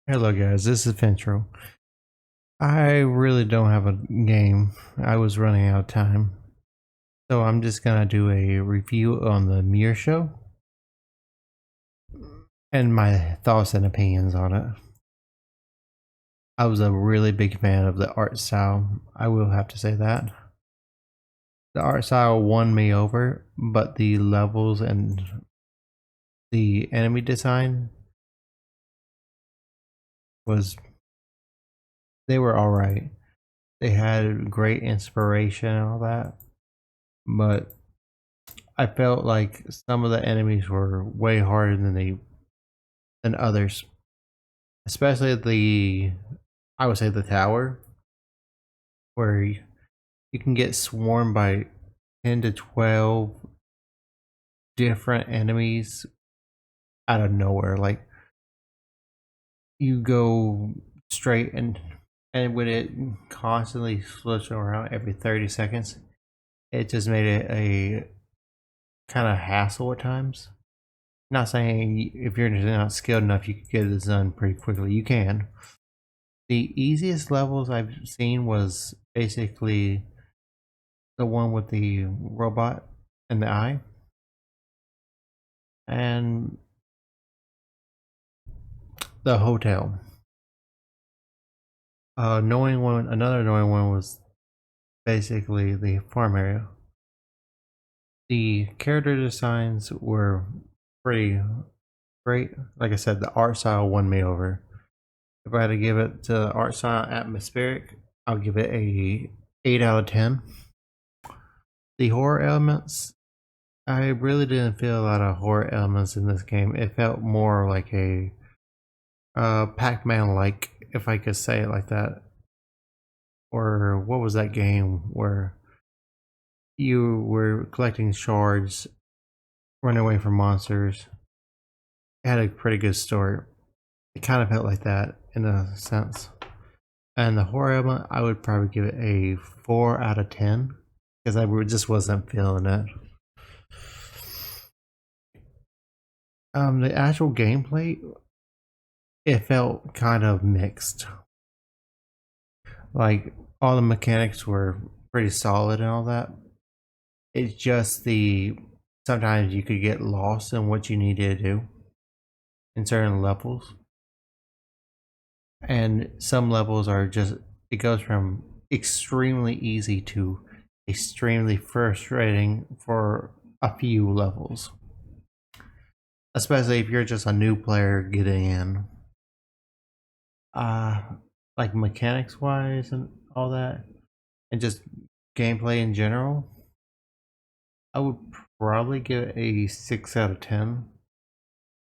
Hello guys, this is Ventro. I really don't have a game. I was running out of time. So I'm just gonna do a review on the Mare show and my thoughts and opinions on it. I was a really big fan of the art style. I will have to say that. The art style won me over, but the levels and the enemy design was they were alright. They had great inspiration and all that. But I felt like some of the enemies were way harder than others, especially I would say the tower, where you can get swarmed by 10 to 12 different enemies out of nowhere. Like you go straight and with it constantly switching around every 30 seconds, it just made it a kind of hassle at times. Not saying if you're just not skilled enough, you could get this done pretty quickly. You can. The easiest levels I've seen was basically the one with the robot and the eye, and the hotel. Another annoying one was basically the farm area. The character designs were pretty great. Like I said, the art style won me over. If I had to give it to art style atmospheric, I'll give it a 8 out of 10. The horror elements, I really didn't feel a lot of horror elements in this game. It felt more like a Pac-Man like, if I could say it like that. Or what was that game where you were collecting shards, running away from monsters? It had a pretty good story. It kind of felt like that in a sense. And the horror element, I would probably give it a 4 out of 10 because just wasn't feeling it. The actual gameplay, it felt kind of mixed. Like all the mechanics were pretty solid and all that. It's just the sometimes you could get lost in what you needed to do in certain levels. And some levels are just it goes from extremely easy to extremely frustrating for a few levels. Especially if you're just a new player getting in. Uh like mechanics wise and all that. And just gameplay in general. I would probably give it a 6 out of 10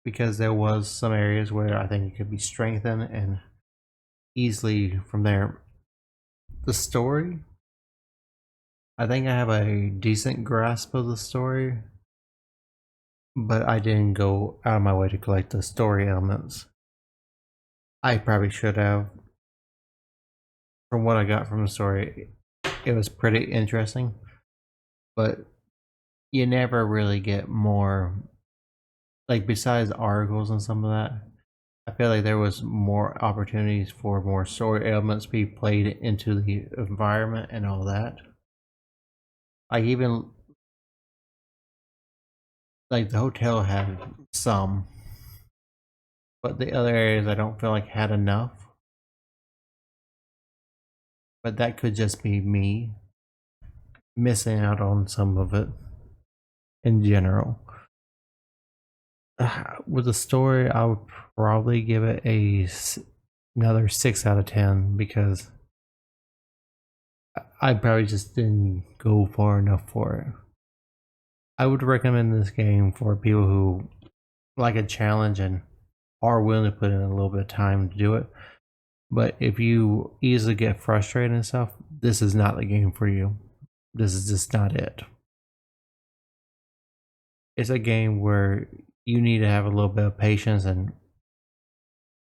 because there was some areas where I think it could be strengthened and easily from there. The story, I think I have a decent grasp of the story, but I didn't go out of my way to collect the story elements. I probably should have. From what I got from the story, it was pretty interesting, but you never really get more, like besides articles and some of that. I feel like there was more opportunities for more story elements to be played into the environment and all that. Like even like the hotel had some, but the other areas I don't feel like had enough. But that could just be me missing out on some of it in general. With the story, I would probably give it another 6 out of 10 because I probably just didn't go far enough for it. I would recommend this game for people who like a challenge and are willing to put in a little bit of time to do it. But if you easily get frustrated and stuff, this is not the game for you. This is just not it. It's a game where you need to have a little bit of patience and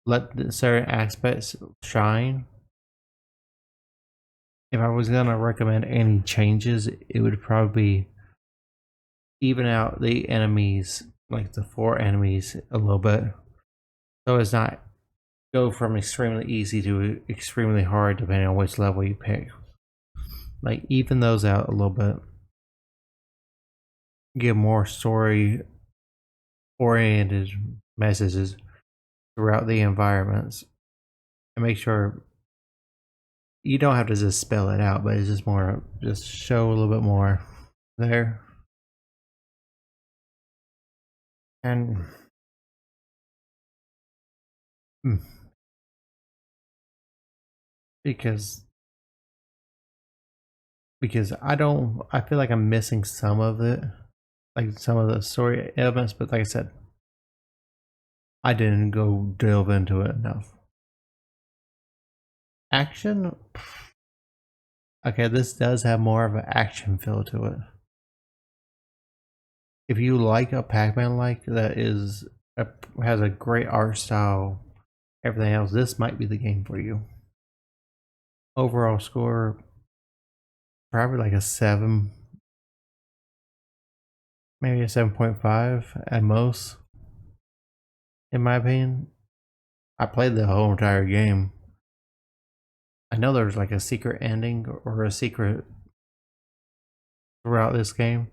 let certain aspects shine. If I was gonna recommend any changes, it would probably even out the enemies, like the 4 enemies, a little bit, so it's not go from extremely easy to extremely hard depending on which level you pick. Like, even those out a little bit. Give more story oriented messages throughout the environments. And make sure you don't have to just spell it out, but it's just more, just show a little bit more there. And because I feel like I'm missing some of it, like some of the story elements, but like I said, I didn't go delve into it enough. Action, okay, this does have more of an action feel to it. If you like a Pac-Man like that has a great art style, everything else, this might be the game for you. Overall score, probably like a 7, maybe a 7.5 at most, in my opinion. I played the whole entire game. I know there's like a secret ending or a secret throughout this game.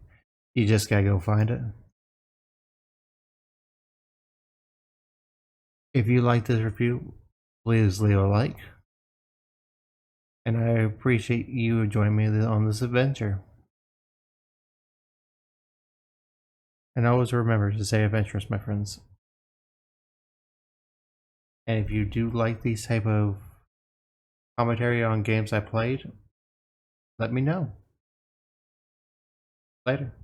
You just gotta go find it. If you like this review, please leave a like. And I appreciate you joining me on this adventure. And always remember to stay adventurous, my friends. And if you do like these type of commentary on games I played, let me know. Later.